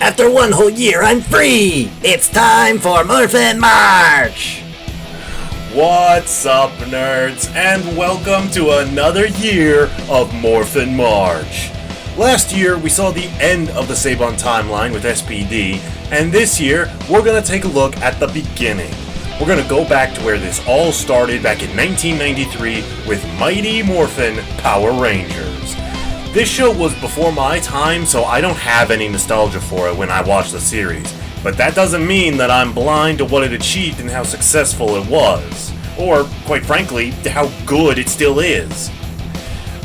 After one whole year, I'm free! It's time for Morphin March! What's up, nerds, and welcome to another year of Morphin March. Last year, we saw the end of the Saban timeline with SPD, and this year, we're going to take a look at the beginning. We're going to go back to where this all started back in 1993 with Mighty Morphin Power Rangers. This show was before my time, so I don't have any nostalgia for it when I watch the series. But that doesn't mean that I'm blind to what it achieved and how successful it was. Or, quite frankly, how good it still is.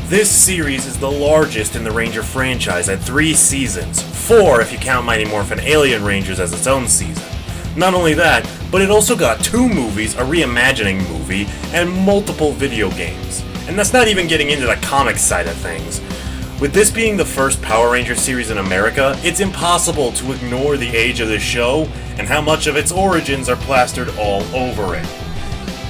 This series is the largest in the Ranger franchise at 3 seasons, 4 if you count Mighty Morphin Alien Rangers as its own season. Not only that, but it also got 2 movies, a reimagining movie, and multiple video games. And that's not even getting into the comic side of things. With this being the first Power Rangers series in America, it's impossible to ignore the age of the show and how much of its origins are plastered all over it.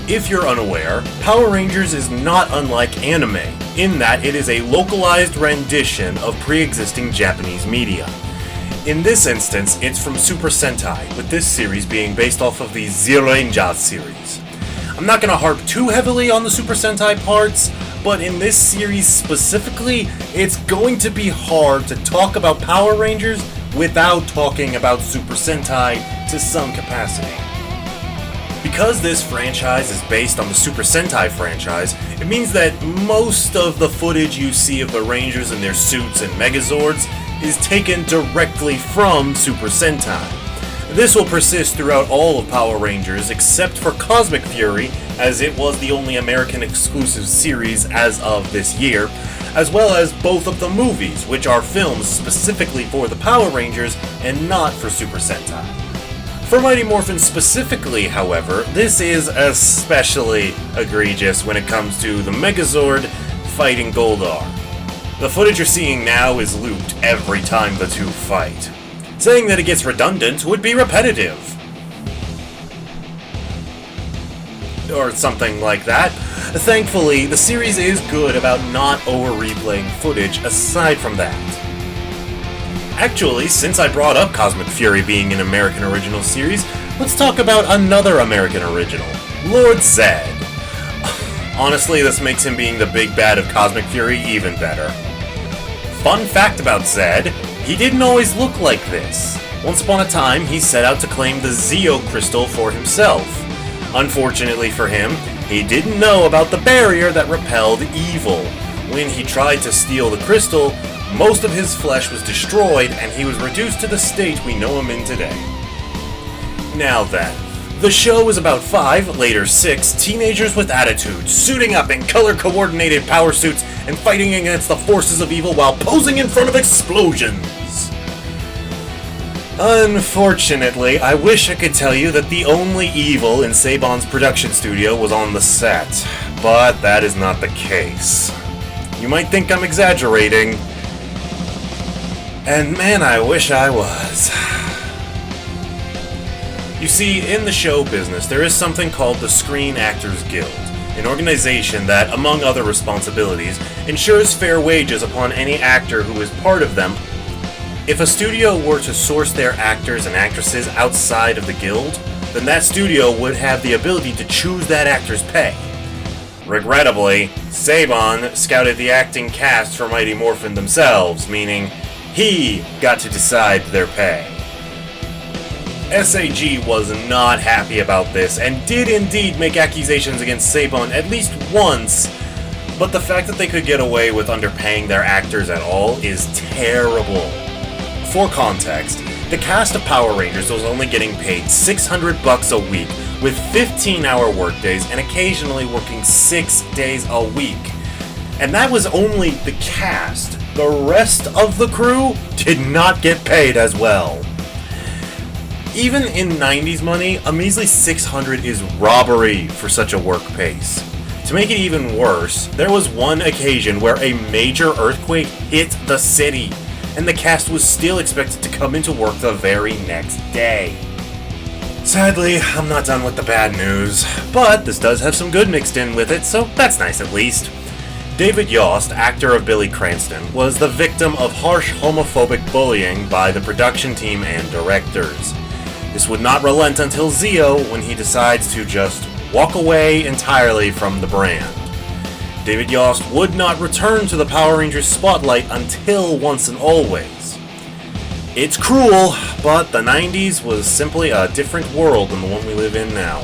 If you're unaware, Power Rangers is not unlike anime, in that it is a localized rendition of pre-existing Japanese media. In this instance, it's from Super Sentai, with this series being based off of the Zyuranger series. I'm not going to harp too heavily on the Super Sentai parts, but in this series specifically, it's going to be hard to talk about Power Rangers without talking about Super Sentai to some capacity. Because this franchise is based on the Super Sentai franchise, it means that most of the footage you see of the Rangers in their suits and Megazords is taken directly from Super Sentai. This will persist throughout all of Power Rangers except for Cosmic Fury, as it was the only American exclusive series as of this year, as well as both of the movies, which are films specifically for the Power Rangers and not for Super Sentai. For Mighty Morphin specifically, however, this is especially egregious when it comes to the Megazord fighting Goldar. The footage you're seeing now is looped every time the two fight. Saying that it gets redundant would be repetitive. Or something like that. Thankfully, the series is good about not over-replaying footage aside from that. Actually, since I brought up Cosmic Fury being an American original series, let's talk about another American original, Lord Zed. Honestly, this makes him being the big bad of Cosmic Fury even better. Fun fact about Zed, he didn't always look like this. Once upon a time, he set out to claim the Zeo crystal for himself. Unfortunately for him, he didn't know about the barrier that repelled evil. When he tried to steal the crystal, most of his flesh was destroyed and he was reduced to the state we know him in today. Now then, the show is about 5, later 6, teenagers with attitudes, suiting up in color-coordinated power suits and fighting against the forces of evil while posing in front of explosions. Unfortunately, I wish I could tell you that the only evil in Saban's production studio was on the set, but that is not the case. You might think I'm exaggerating, and man, I wish I was. You see, in the show business, there is something called the Screen Actors Guild, an organization that, among other responsibilities, ensures fair wages upon any actor who is part of them. If a studio were to source their actors and actresses outside of the guild, then that studio would have the ability to choose that actor's pay. Regrettably, Saban scouted the acting cast for Mighty Morphin themselves, meaning he got to decide their pay. SAG was not happy about this, and did indeed make accusations against Saban at least once, but the fact that they could get away with underpaying their actors at all is terrible. For context, the cast of Power Rangers was only getting paid $600 a week, with 15-hour workdays and occasionally working 6 days a week. And that was only the cast. The rest of the crew did not get paid as well. Even in 90s money, a measly $600 is robbery for such a work pace. To make it even worse, there was one occasion where a major earthquake hit the city, and the cast was still expected to come into work the very next day. Sadly, I'm not done with the bad news, but this does have some good mixed in with it, so that's nice at least. David Yost, actor of Billy Cranston, was the victim of harsh homophobic bullying by the production team and directors. This would not relent until Zeo, when he decides to just walk away entirely from the brand. David Yost would not return to the Power Rangers spotlight until Once and Always. It's cruel, but the 90s was simply a different world than the one we live in now.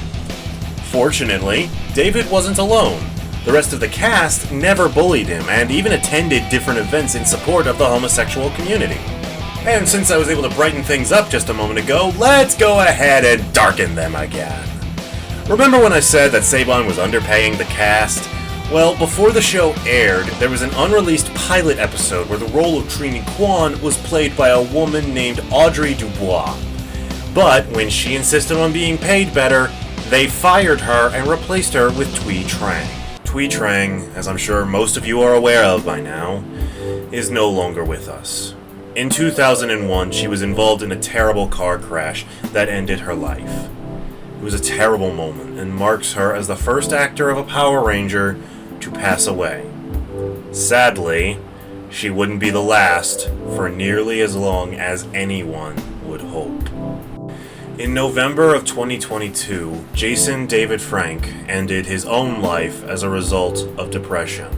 Fortunately, David wasn't alone. The rest of the cast never bullied him, and even attended different events in support of the homosexual community. And since I was able to brighten things up just a moment ago, let's go ahead and darken them again. Remember when I said that Saban was underpaying the cast? Well, before the show aired, there was an unreleased pilot episode where the role of Trini Kwan was played by a woman named Audrey Dubois. But when she insisted on being paid better, they fired her and replaced her with Thuy Trang. Thuy Trang, as I'm sure most of you are aware of by now, is no longer with us. In 2001, she was involved in a terrible car crash that ended her life. It was a terrible moment and marks her as the first actor of a Power Ranger to pass away. Sadly, she wouldn't be the last for nearly as long as anyone would hope. In November of 2022, Jason David Frank ended his own life as a result of depression.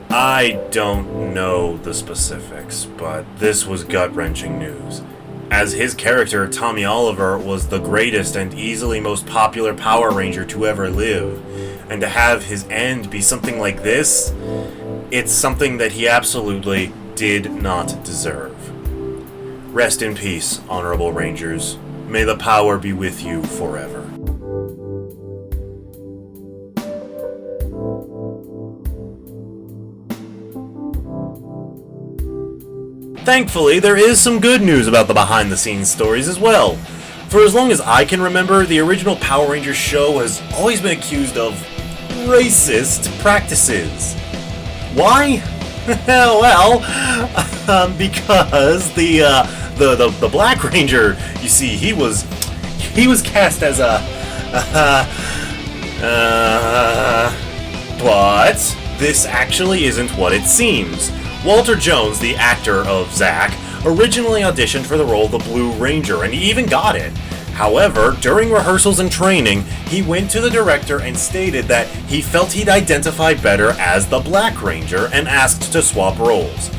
I don't know the specifics, but this was gut-wrenching news, as his character, Tommy Oliver, was the greatest and easily most popular Power Ranger to ever live, and to have his end be something like this, it's something that he absolutely did not deserve. Rest in peace, Honorable Rangers. May the power be with you forever. Thankfully, there is some good news about the behind-the-scenes stories as well. For as long as I can remember, the original Power Rangers show has always been accused of racist practices. Why? Well, because the Black Ranger, you see, he was cast as a but this actually isn't what it seems. Walter Jones, the actor of Zack, originally auditioned for the role of the Blue Ranger, and he even got it. However, during rehearsals and training, he went to the director and stated that he felt he'd identify better as the Black Ranger and asked to swap roles.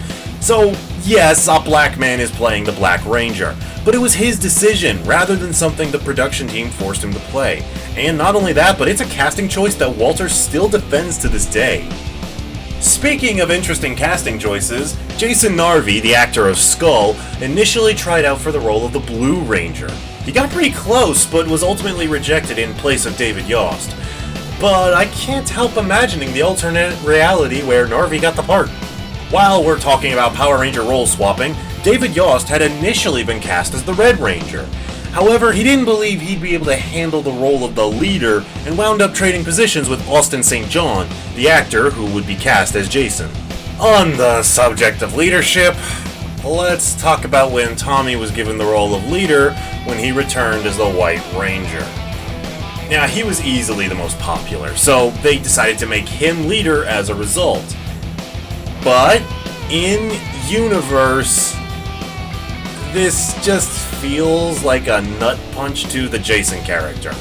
So, yes, a black man is playing the Black Ranger, but it was his decision rather than something the production team forced him to play. And not only that, but it's a casting choice that Walter still defends to this day. Speaking of interesting casting choices, Jason Narvi, the actor of Skull, initially tried out for the role of the Blue Ranger. He got pretty close, but was ultimately rejected in place of David Yost. But I can't help imagining the alternate reality where Narvi got the part. While we're talking about Power Ranger role swapping, David Yost had initially been cast as the Red Ranger. However, he didn't believe he'd be able to handle the role of the leader and wound up trading positions with Austin St. John, the actor who would be cast as Jason. On the subject of leadership, let's talk about when Tommy was given the role of leader when he returned as the White Ranger. Now, he was easily the most popular, so they decided to make him leader as a result. But, in universe, this just feels like a nut punch to the Jason character.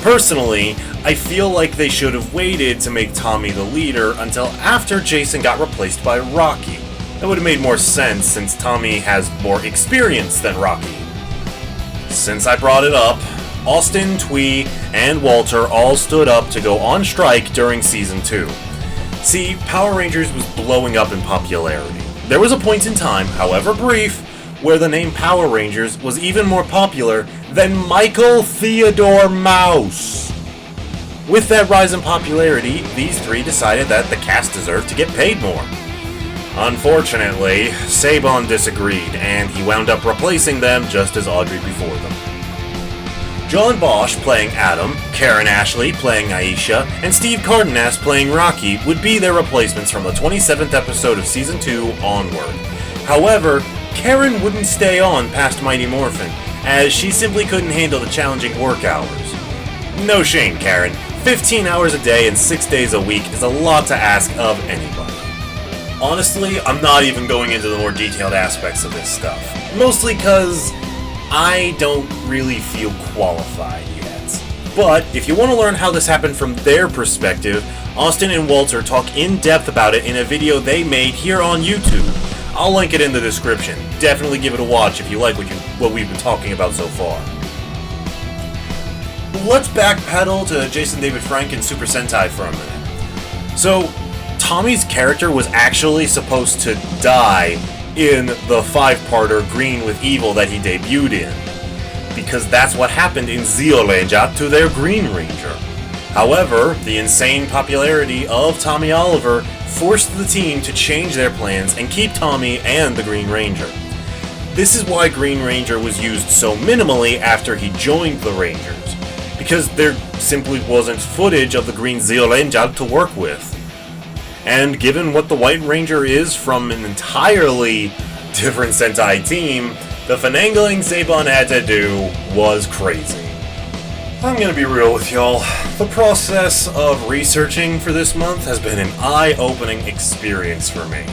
Personally, I feel like they should have waited to make Tommy the leader until after Jason got replaced by Rocky. That would have made more sense since Tommy has more experience than Rocky. Since I brought it up, Austin, Thuy, and Walter all stood up to go on strike during Season 2. See, Power Rangers was blowing up in popularity. There was a point in time, however brief, where the name Power Rangers was even more popular than Michael Theodore Mouse. With that rise in popularity, these three decided that the cast deserved to get paid more. Unfortunately, Saban disagreed, and he wound up replacing them just as Audrey before them. John Bosch playing Adam, Karen Ashley playing Aisha, and Steve Cardenas playing Rocky would be their replacements from the 27th episode of Season 2 onward. However, Karen wouldn't stay on past Mighty Morphin, as she simply couldn't handle the challenging work hours. No shame, Karen. 15 hours a day and 6 days a week is a lot to ask of anybody. Honestly, I'm not even going into the more detailed aspects of this stuff. Mostly because I don't really feel qualified yet. But if you want to learn how this happened from their perspective, Austin and Walter talk in depth about it in a video they made here on YouTube. I'll link it in the description. Definitely give it a watch if you like what we've been talking about so far. Let's backpedal to Jason David Frank and Super Sentai for a minute. So, Tommy's character was actually supposed to die in the 5-parter Green with Evil that he debuted in, because that's what happened in Zeolandia to their Green Ranger. However, the insane popularity of Tommy Oliver forced the team to change their plans and keep Tommy and the Green Ranger. This is why Green Ranger was used so minimally after he joined the Rangers, because there simply wasn't footage of the Green Zeolandia to work with. And given what the White Ranger is from an entirely different Sentai team, the finagling Saban had to do was crazy. I'm gonna be real with y'all. The process of researching for this month has been an eye-opening experience for me.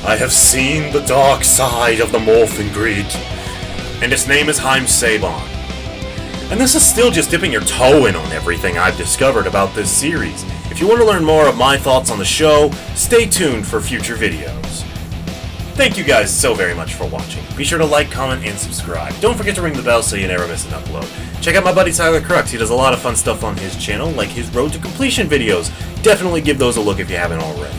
I have seen the dark side of the Morphin grid, and its name is Haim Saban. And this is still just dipping your toe in on everything I've discovered about this series. If you want to learn more of my thoughts on the show, stay tuned for future videos. Thank you guys so very much for watching. Be sure to like, comment, and subscribe. Don't forget to ring the bell so you never miss an upload. Check out my buddy Tyler Crux. He does a lot of fun stuff on his channel, like his Road to Completion videos. Definitely give those a look if you haven't already.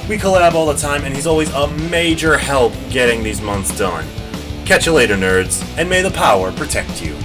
We collab all the time, and he's always a major help getting these months done. Catch you later, nerds, and may the power protect you.